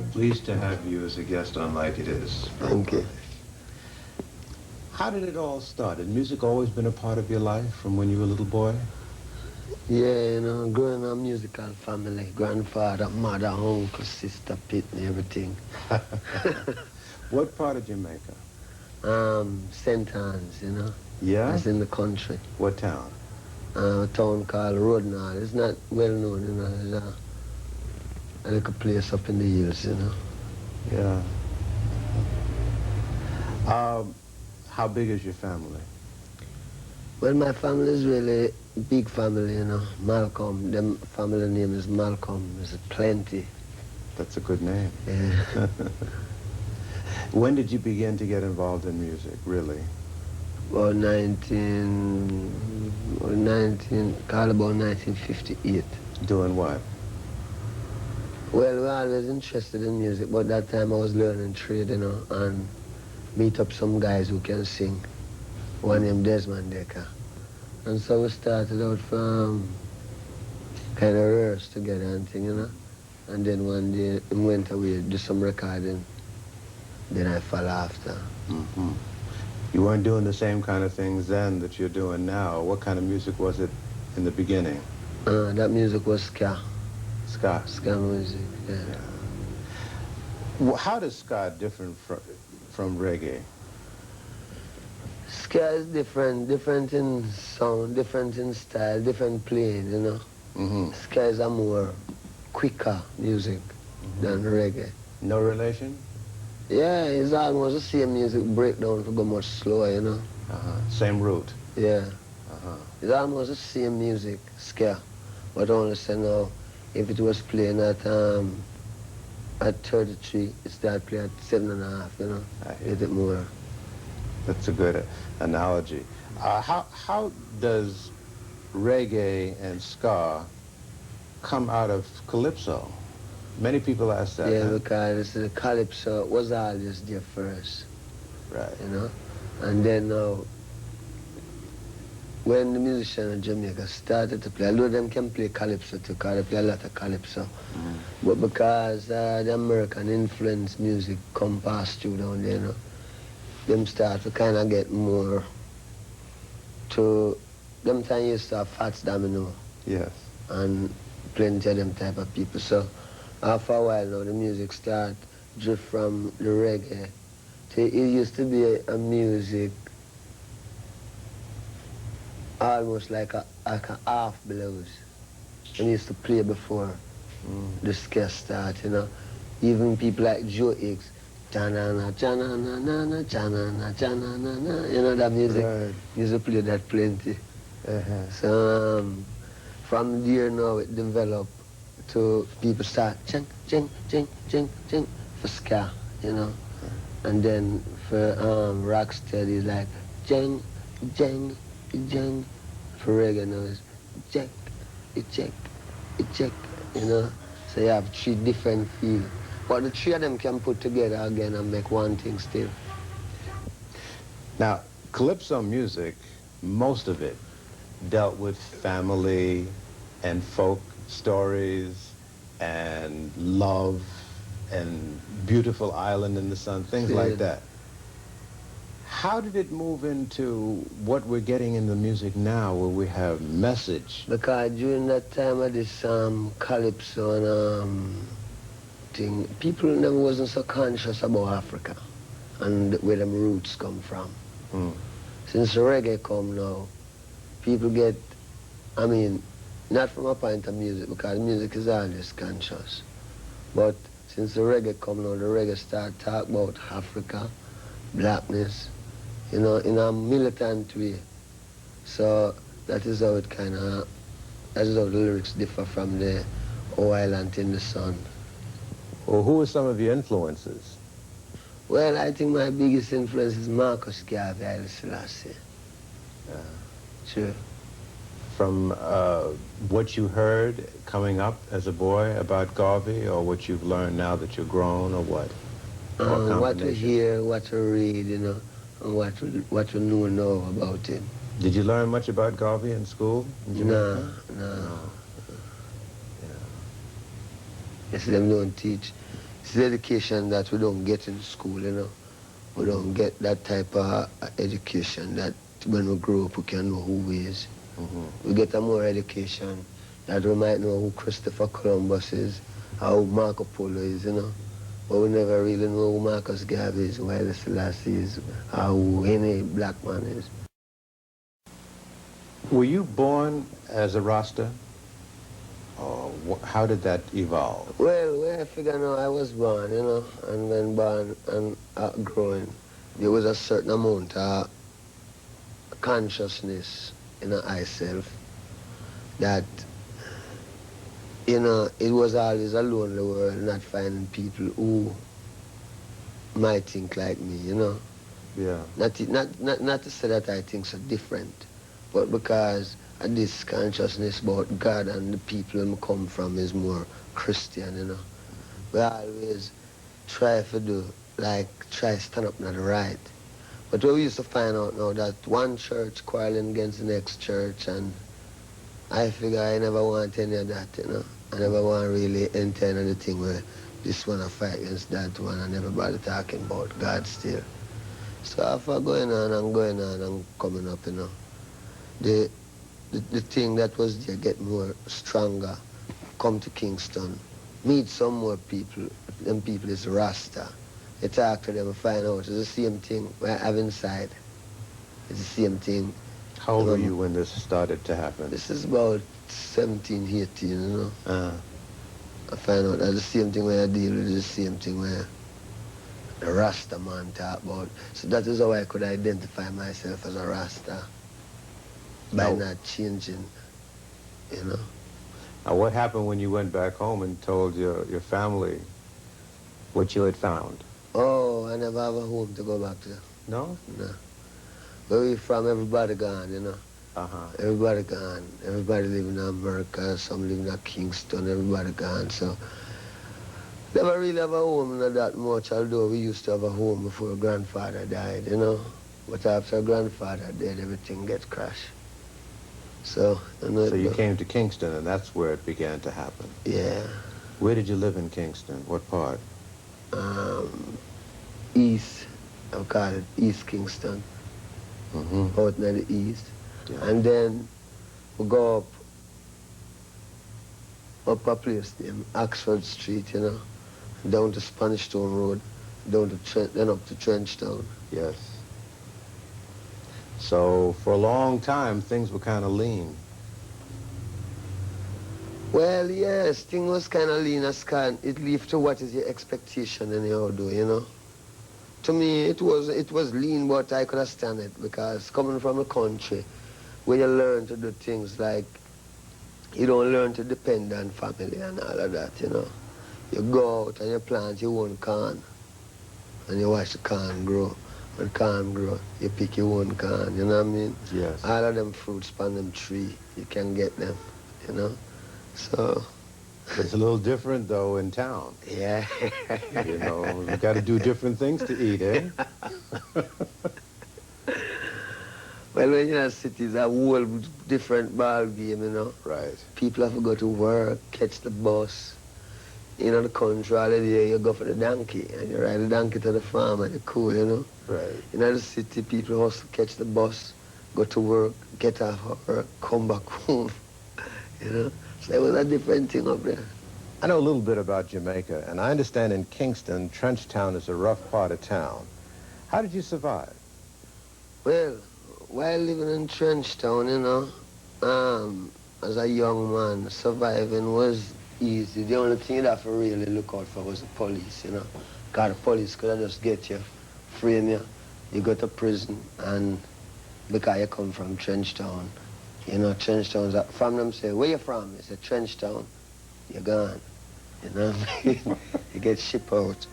Pleased to have you as a guest on Like It Is. Thank you. How did it all start? Had music always been a part of your life from when you were a little boy? Yeah, you know, growing up musical family, grandfather, mother, uncle, sister, Pitney, everything. What part of Jamaica? St. Anne's, you know. Yeah? It's in the country. What town? A town called Rodnall. It's not well known, you know. It's a little place up in the hills, you know. Yeah. How big is your family? Well, my family is really big family, you know. Malcolm, the family name is Malcolm. There's plenty. That's a good name. Yeah. When did you begin to get involved in music, really? About 1958. Doing what? Well, we were always interested in music, but that time I was learning trade, you know, and meet up some guys who can sing. One named Desmond Decker. And so we started out from kind of rehearse together and thing, you know. And then one day we went away, do some recording. Then I fell after. Mm-hmm. You weren't doing the same kind of things then that you're doing now. What kind of music was it in the beginning? That music was ska. Ska? Ska music, yeah. Well, how does ska differ from reggae? Ska is different in sound, different in style, different playing, you know. Mm-hmm. Ska is a more quicker music than reggae. No relation? Yeah, it's almost the same music breakdown to go much slower, you know. Same root? Yeah. It's almost the same music, ska. But only say now, if it was playing at 33, it started playing at 7.5, you know. A bit more. That's a good analogy. How does reggae and ska come out of calypso? Many people ask that. Yeah, huh? because the calypso was always there first. Right. You know? And then now, when the musicians in Jamaica started to play, although them can play calypso too, because they play a lot of calypso, but because the American influence music come past through down there, you know, them start to kind of get more to, them time used to have Fats Domino. Yes. And plenty of them type of people. So after a while now, the music start drift from the reggae to, it used to be a music almost like a half blues. And used to play before the ska start, you know. Even people like Joe Hicks, cha-na-na, cha-na-na-na-na, cha-na-na, cha-na-na-na, you know that music? Right. Used to play that plenty. So from there now it developed to people start ching, ching, ching, ching, ching for ska, you know. And then for rocksteady like jing, jing, jing. For reggae now it's check, check, check, you know. So you have three different feels. But the three of them can put together again and make one thing still. Now, calypso music, most of it dealt with family and folk stories and love and beautiful island in the sun, things like that. How did it move into what we're getting in the music now, where we have message? Because during that time of this calypso and thing, people never wasn't so conscious about Africa and where them roots come from. Since the reggae come now, people get, I mean, not from a point of music, because music is always conscious. But since the reggae come now, the reggae start talk about Africa, blackness, you know, in a militant way. So that is how it kind of, that is how the lyrics differ from the Oh Island in the Sun. Well, who are some of your influences? Well, I think my biggest influence is Marcus Garvey, Haile Selassie. Sure. From what you heard coming up as a boy about Garvey, or what you've learned now that you're grown, or what? What we hear, what we read, you know, and what we know now about him. Did you learn much about Garvey in school? No. Yes, them don't teach. it's the education that we don't get in school, you know. We don't get that type of education that when we grow up we can know who we is. We get a more education that we might know who Christopher Columbus is, or who Marco Polo is, you know. But we never really know who Marcus Garvey is, who Haile Selassie is, or who any black man is. Were you born as a Rasta? Or how did that evolve? Well, I figure now I was born, you know, and when born and growing, there was a certain amount of consciousness in myself that, you know, it was always a lonely world, not finding people who might think like me, you know. Yeah. Not to say that I think so different, but because this consciousness about God and the people I come from is more Christian, you know. We always try to do, like, try to stand up on the right. But we used to find out now that one church quarreling against the next church, and I figure I never want any of that, you know. I never want to really enter into the thing where this one I fight against that one and everybody talking about God still. So after going on and coming up, you know, the thing that was there get more stronger, come to Kingston, meet some more people, them people is Rasta. You talk to them and find out it's the same thing I have inside. It's the same thing. How old were you when this started to happen? This is about 17, 18, you know. I find out that the same thing where I deal with is the same thing where the Rasta man talk about. So that is how I could identify myself as a Rasta. By not changing, you know. Now, what happened when you went back home and told your family what you had found? Oh, I never have a home to go back to. No? No. Where we from, everybody gone, you know. Everybody gone. Everybody living in America, some living in Kingston, everybody gone. So, never really have a home, not that much, although we used to have a home before grandfather died, you know. But after grandfather died, everything gets crashed. So, so you came to Kingston, and that's where it began to happen. Yeah. Where did you live in Kingston? What part? East. I call it East Kingston. Out near the east. Yeah. And then we go up a place named Oxford Street, you know, down to Spanish Town Road, down to then up to TrenchTown. Yes. So for a long time, things were kind of lean. Well, yes, things was kind of lean as can. It leaves to what is your expectation anyhow, do you know? To me, it was lean, but I could understand it because coming from a country where you learn to do things like you don't learn to depend on family and all of that, you know. You go out and you plant your own corn and you watch the corn grow. When corn grow, you pick your own corn, you know what I mean? Yes. All of them fruits on them tree, you can get them, you know? So... It's a little different, though, in town. Yeah. You know, you got to do different things to eat, eh? Well, when you're in cities, a whole different ball game, you know? Right. People have to go to work, catch the bus. You know, the country, all the day, you go for the donkey, and you ride the donkey to the farm, and it's cool, you know? Right. In the city, people also catch the bus, go to work, get off of work, come back home, you know? So it was a different thing up there. I know a little bit about Jamaica, and I understand in Kingston, TrenchTown is a rough part of town. How did you survive? Well, while living in TrenchTown, you know, as a young man, surviving was easy. The only thing you'd have to really look out for was the police, you know. Because the police could just get you, frame you, you go to prison, and because you come from TrenchTown, you know, TrenchTown's from them say, where you from? You say, TrenchTown, you're gone. You know, you get shipped out.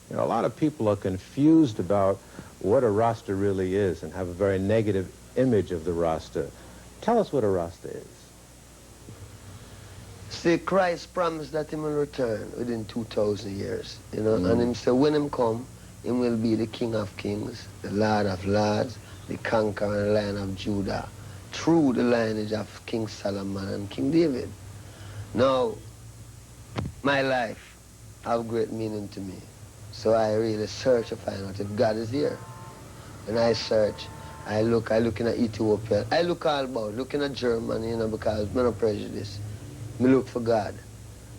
You know, a lot of people are confused about what a Rasta really is and have a very negative image of the Rasta. Tell us what a Rasta is. See, Christ promised that he will return within 2,000 years, you know, and him said when him come, he will be the King of Kings, the Lord of Lords, the conquering Lion of Judah, through the lineage of King Solomon and King David. Now, my life have great meaning to me. So I really search to find out if God is here. When I search, I look in at Ethiopia. I look all about, looking at Germany, you know, because I'm not prejudice. I look for God.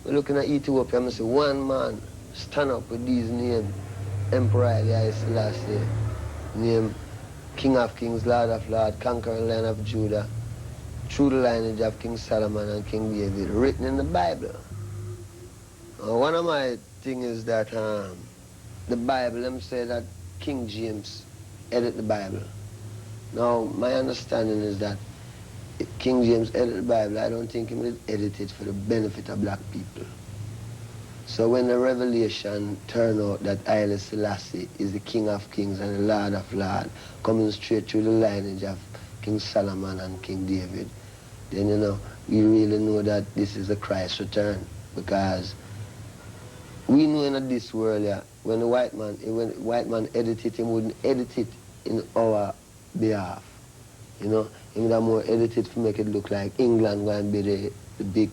I looking at Ethiopia, I see one man stand up with these names. Emperor Haile Selassie, name King of Kings, Lord of Lords, conquering Lion of Judah, through the lineage of King Solomon and King David, written in the Bible. One of my things is that the Bible, them say that King James edit the Bible. Now, my understanding is that King James edit the Bible. I don't think he would edit it for the benefit of black people. So when the revelation turned out that Haile Selassie is the King of Kings and the Lord of Lords, coming straight through the lineage of King Solomon and King David, then, you know, we really know that this is a Christ return. Because we know in this world, yeah, when the white man edit it, he wouldn't edit it in our behalf. You know, he would have more edit it to make it look like England going to be the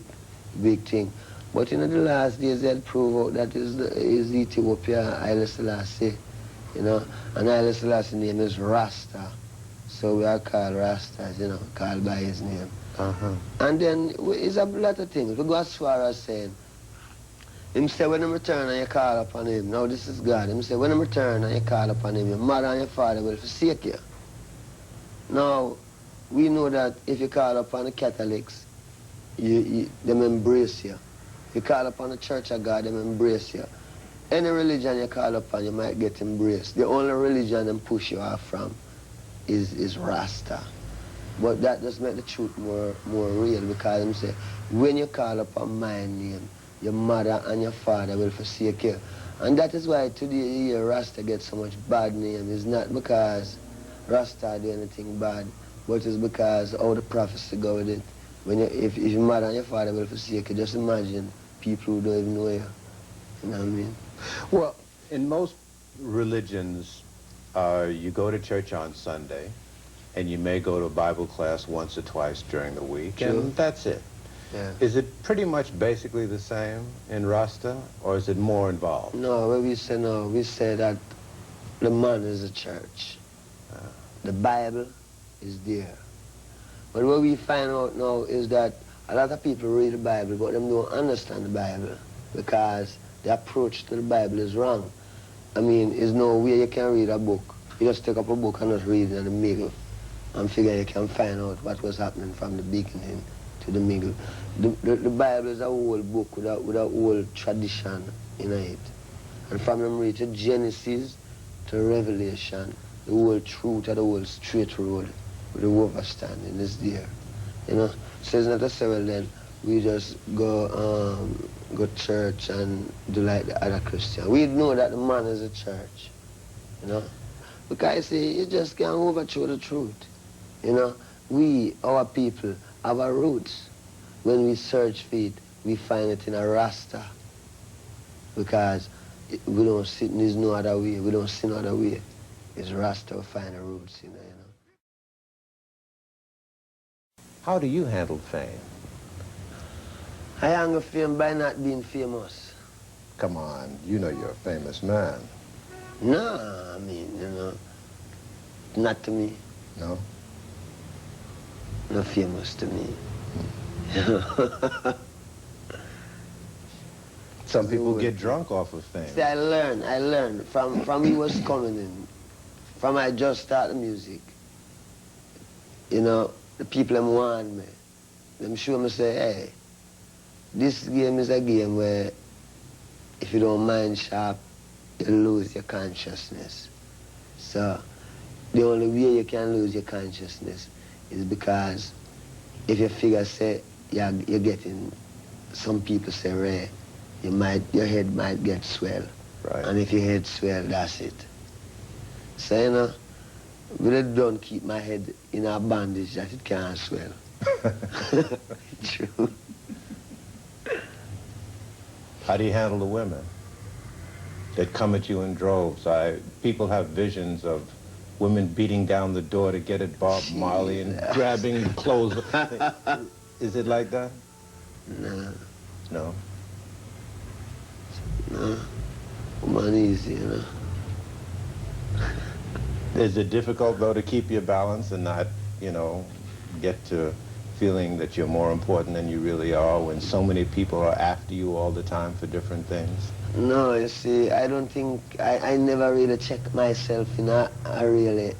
big thing. But in the last days, they'll prove out that is Ethiopia, Haile Selassie, you know, and Haile Selassie's name is Rasta. So we are called Rastas, you know, called by his name. And then it's a lot of things. We go as far as saying, him say when him return and you call upon him, now this is God, him say when him return and you call upon him, your mother and your father will forsake you. Now, we know that if you call upon the Catholics, them embrace you. If you call upon the Church of God, them embrace you. Any religion you call upon, you might get embraced. The only religion them push you off from is Rasta. But that does make the truth more real, because them say, when you call upon my name, your mother and your father will forsake you. And that is why today you hear Rasta get so much bad name. It's not because Rasta do anything bad, but it's because all the prophecy go with it. If your mother and your father will forsake you, just imagine people who don't even know you. You know what I mean? Well, in most religions, you go to church on Sunday, and you may go to a Bible class once or twice during the week, True. and that's it. Yeah. Is it pretty much basically the same in Rasta, or is it more involved? No, we say that the man is a church. The Bible is there. But what we find out now is that a lot of people read the Bible, but them don't understand the Bible, because the approach to the Bible is wrong. I mean, there's no way you can read a book. You just take up a book and just read it in the middle and figure you can find out what was happening from the beginning to the middle. The Bible is a whole book with a whole tradition in it. And from them read to Genesis to Revelation, the whole truth of the whole straight road with the overstanding is there. You know? So it's not to say, well then, we just go church and do like the other Christian. We know that the man is a church, you know? Because see, you just can't overthrow the truth. You know, we, our people, have our roots. When we search for it, we find it in a Rasta. Because we don't see, there's no other way. We don't see no other way. It's Rasta we find the roots in there, you know. How do you handle fame? I handle fame by not being famous. Come on, you know you're a famous man. No, I mean, you know, not to me. No? Not famous to me. Some people get drunk off of fame. See, I learned from he was coming in, from I just started music. You know, the people them want me. Them show me say, hey, this game is a game where if you don't mind sharp, you lose your consciousness. So the only way you can lose your consciousness is because if you figure say you're getting, some people say rare, your head might get swell. Right. And if your head swell, that's it. So, you know, really don't keep my head in a bandage that it can't swell. True. How do you handle the women that come at you in droves? People have visions of women beating down the door to get at Bob Marley and grabbing clothes. Is it like that? No. No? No, woman easy, you know. Is it difficult, though, to keep your balance and not, you know, get to feeling that you're more important than you really are when so many people are after you all the time for different things? No, you see, I don't think, I never really check myself, you know, I really,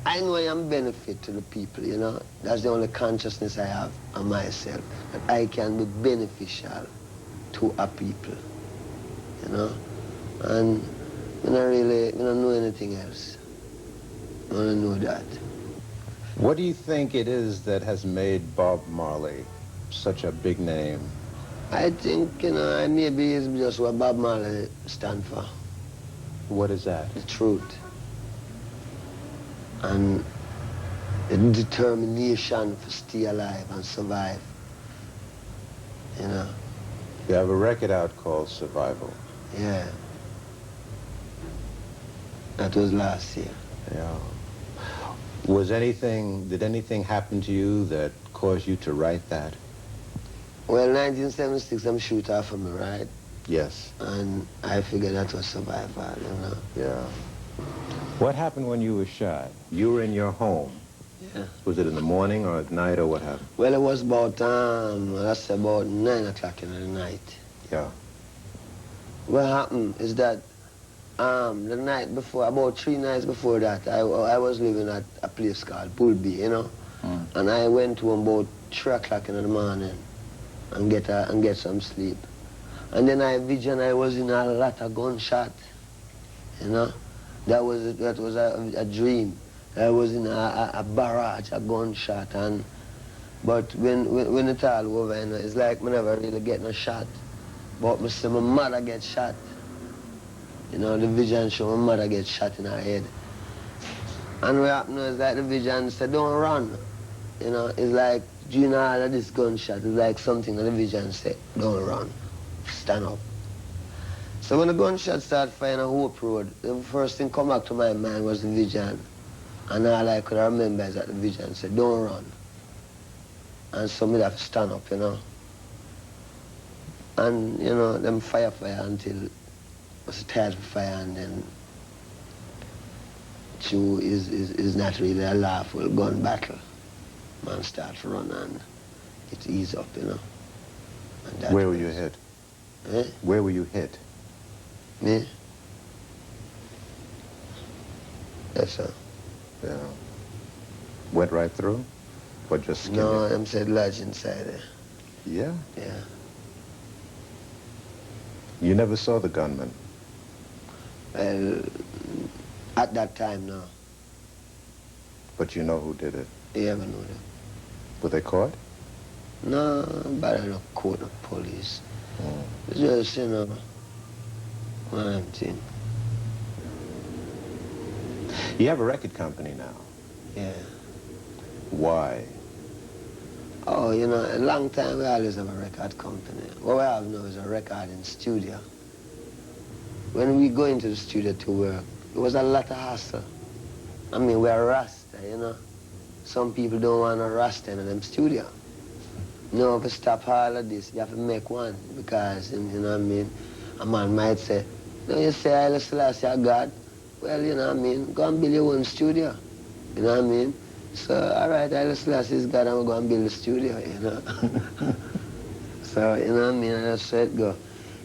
I know I am benefit to the people, you know. That's the only consciousness I have on myself, that I can be beneficial to a people, you know. And I don't know anything else. I don't know that. What do you think it is that has made Bob Marley such a big name? I think, you know, maybe it's just what Bob Marley stands for. What is that? The truth. And the determination to stay alive and survive. You know? You have a record out called Survival. Yeah. That was last year. Yeah. Did anything happen to you that caused you to write that? Well, 1976, I'm shoot off of me, right? Yes. And I figured that was survival, you know? Yeah. What happened when you were shot? You were in your home. Yeah. Was it in the morning or at night or what happened? Well, it was about, that's about 9 o'clock in the night. Yeah. What happened is that the night before, about 3 nights before that, I was living at a place called Bullby, you know? Mm. And I went to about 3 o'clock in the morning and get some sleep. And then I was in a lot of gunshot, you know? That was a dream. I was in a barrage, a gunshot, but when it all over, you know, it's like I never really get no shot. But I see my mother get shot. You know, the vision show my mother get shot in her head. And what happened is like the vision said, don't run. You know, it's like, you know, all of this gunshot is like something that the vision said, don't run, stand up. So when the gunshot started firing on Hope Road, the first thing come back to my mind was the vision. And all I could remember is that the vision said, don't run. And so me have to stand up, you know. And, you know, them fire until was tired of fire, and then two is not really a lawful gun battle. Man start to run and it ease up, you know. And where were you hit? Eh? Where were you hit? Me? Yes, sir. Yeah. Went right through? Or just skinned No, it? I'm said lodge inside there. Yeah? Yeah. You never saw the gunman? Well, at that time, no. But you know who did it? You ever know that? Were they caught? No, but I don't call the police. It's just, you know, one thing. You have a record company now. Yeah. Why? Oh, you know, a long time we always have a record company. What we have now is a recording studio. When we go into the studio to work, it was a lot of hassle. I mean, we're Rasta, you know. Some people don't want a Rasta in them studio. No, if you stop all of this, you have to make one because, you know what I mean, a man might say, no, you say, Haile Selassie, God. Well, you know what I mean, go and build your own studio. You know what I mean? So, all right, Haile Selassie is God, I'm going to go and build a studio, you know. So, you know what I mean, and that's how it go.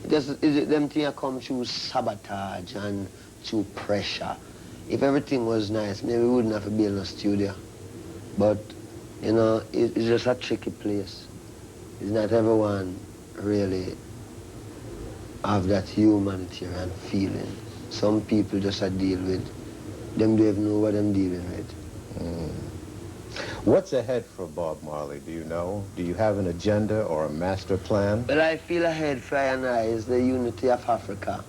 Them things come through sabotage and through pressure. If everything was nice, maybe we wouldn't have to build a studio. But, you know, it's just a tricky place. It's not everyone really have that humanitarian feeling. Some people just deal with, them don't even know what I'm dealing with. What's ahead for Bob Marley, do you know? Do you have an agenda or a master plan? Well, I feel ahead for I and I is the unity of Africa.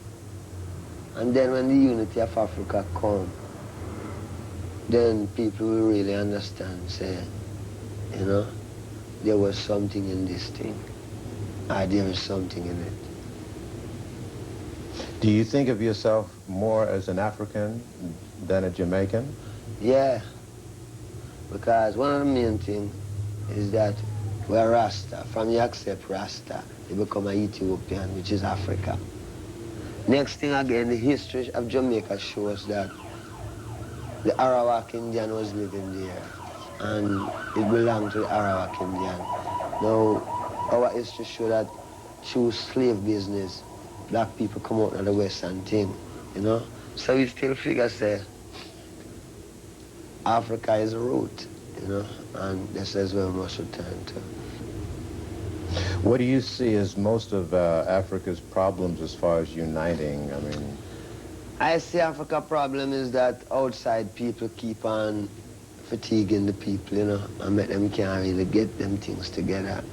And then when the unity of Africa comes, then people will really understand, say, you know, there was something in this thing. There is something in it. Do you think of yourself more as an African than a Jamaican? Yeah, because one of the main things is that we're Rasta. From you accept Rasta, you become an Ethiopian, which is Africa. Next thing again, the history of Jamaica shows that the Arawak Indian was living there, and it belonged to the Arawak Indian. Now, our history shows that through slave business, black people come out of the Western thing, you know? So we still figure, say, Africa is a root, you know, and this is where we must return to. What do you see as most of Africa's problems as far as uniting? I mean, I see Africa's problem is that outside people keep on fatiguing the people, you know, and make them can't really get them things together,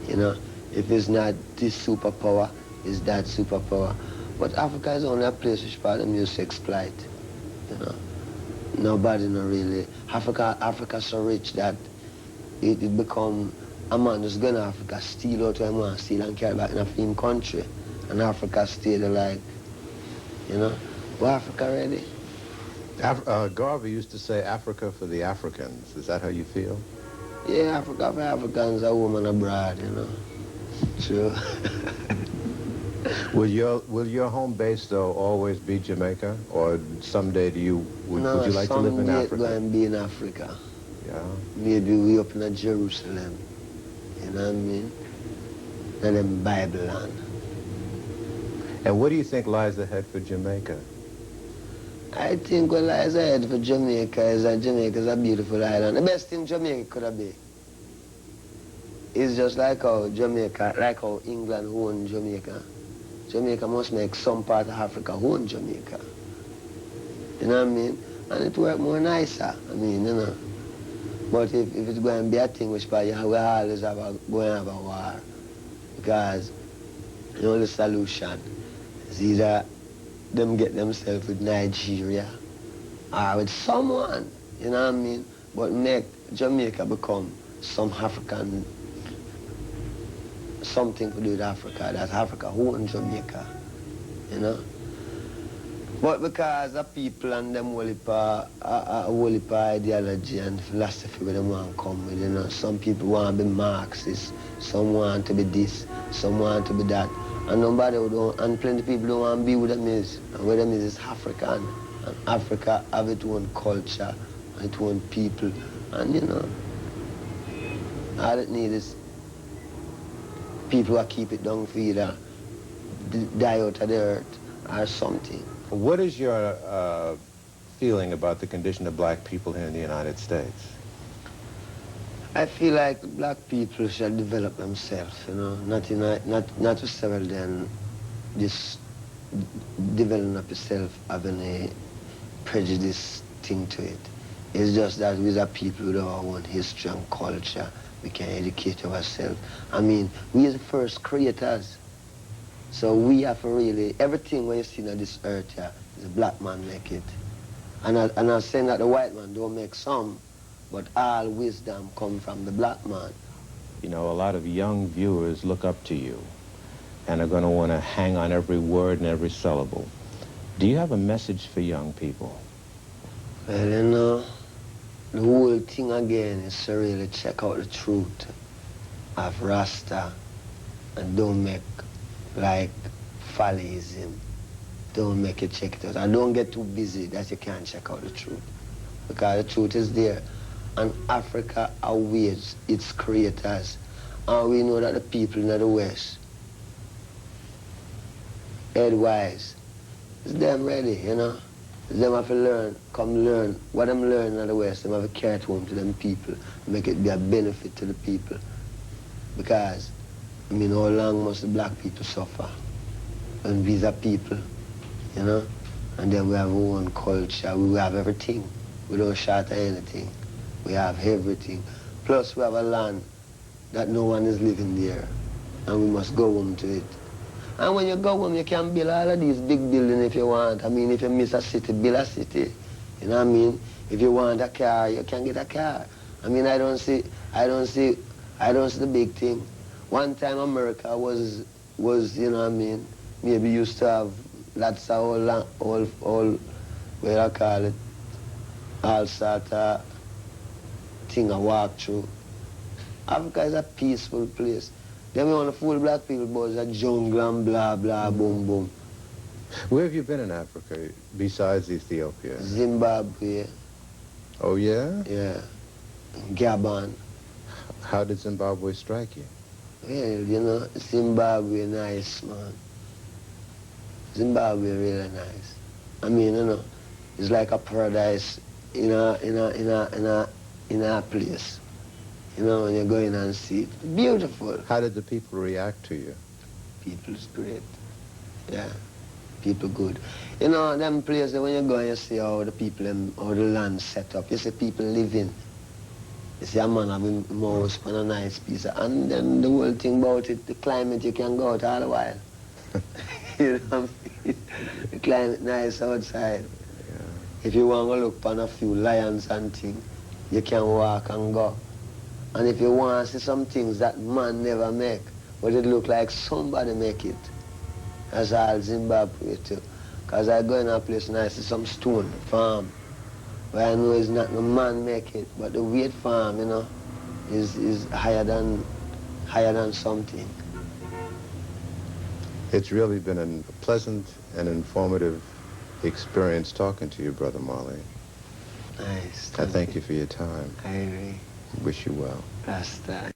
you know. If it's not this superpower, it's that superpower. But Africa is only a place which part of music exploit, you know. Nobody no really. Africa's so rich that it become a man just go to Africa, steal out what he want, steal and carry back in a film country. And Africa stay there like, you know, well, Africa ready? Garvey used to say Africa for the Africans. Is that how you feel? Yeah, Africa for Africans, a woman abroad, you know. True. Will your home base though always be Jamaica, or someday would you like to live in Africa? No, someday going to be in Africa. Yeah. Maybe we up in Jerusalem. You know what I mean? And then Bible land. And what do you think lies ahead for Jamaica? I think what lies ahead for Jamaica is that Jamaica is a beautiful island. The best thing Jamaica could have been is just like how Jamaica, like how England owned Jamaica. Jamaica must make some part of Africa own Jamaica. You know what I mean? And it work more nicer. I mean, you know. But if it's going to be a thing which we always going to have a war. Because the only solution is either them get themselves with Nigeria or with someone, you know what I mean? But make Jamaica become some African, something to do with Africa, that Africa owns Jamaica, you know? But because the people and them whole heap ideology and philosophy where they want to come with, you know, some people want to be Marxist, some want to be this, some want to be that, and and plenty of people don't want to be with them is, and where them is African, and Africa have its own culture, and its own people, and you know, all it needs is people who keep it down for either die out of the earth or something. What is your feeling about the condition of black people here in the United States? I feel like black people should develop themselves, you know, not to several then just develop yourself having a prejudice thing to it. It's just that we are people with our own history and culture. We can educate ourselves. I mean, we are the first creators. So we have to really, everything when you see on this earth here, is a black man make it. And I'm saying that the white man don't make some, but all wisdom come from the black man. You know, a lot of young viewers look up to you and are going to want to hang on every word and every syllable. Do you have a message for young people? Well, you know, the whole thing again is to really check out the truth of Rasta and don't make like follyism. Don't make it check it out. And don't get too busy that you can't check out the truth. Because the truth is there. And Africa awaits its creators. And we know that the people in the West, head-wise, it's them ready, you know. Them have to learn, come learn. What them learning in the West, them have to carry it home to them people, make it be a benefit to the people. Because, I mean, how long must the black people suffer? And we are people, you know? And then we have our own culture, we have everything. We don't short anything. We have everything. Plus we have a land that no one is living there. And we must go home to it. And when you go home, you can build all of these big buildings if you want. I mean, if you miss a city, build a city. You know what I mean? If you want a car, you can get a car. I mean, I don't see the big thing. One time America was, you know what I mean, maybe used to have lots of all where I call it, all sort of thing I walk through. Africa is a peaceful place. Then we want to fool black people about the jungle and blah, blah, boom, boom. Where have you been in Africa besides Ethiopia? Zimbabwe, Oh, yeah? yeah, Gabon. How did Zimbabwe strike you? Well, you know, Zimbabwe nice, man. Zimbabwe really nice. I mean, you know, it's like a paradise in a place. You know, when you go in and see it. Beautiful. How did the people react to you? People's great. Yeah. People good. You know, them places when you go and you see how the people, how the land set up, you see people living. You see a man having a house on a nice piece of, and then the whole thing about it, the climate, you can go out all the while. You know what I mean? The climate nice outside. Yeah. If you want to look upon a few lions and things, you can walk and go. And if you want to see some things that man never make, but it look like somebody make it, that's all Zimbabwe too. Because I go in a place and I see some stone farm, where I know it's not the man make it, but the weight farm, you know, is higher than something. It's really been a pleasant and informative experience talking to you, Brother Marley. Nice. I thank you for your time. I Wish you well. Rasta.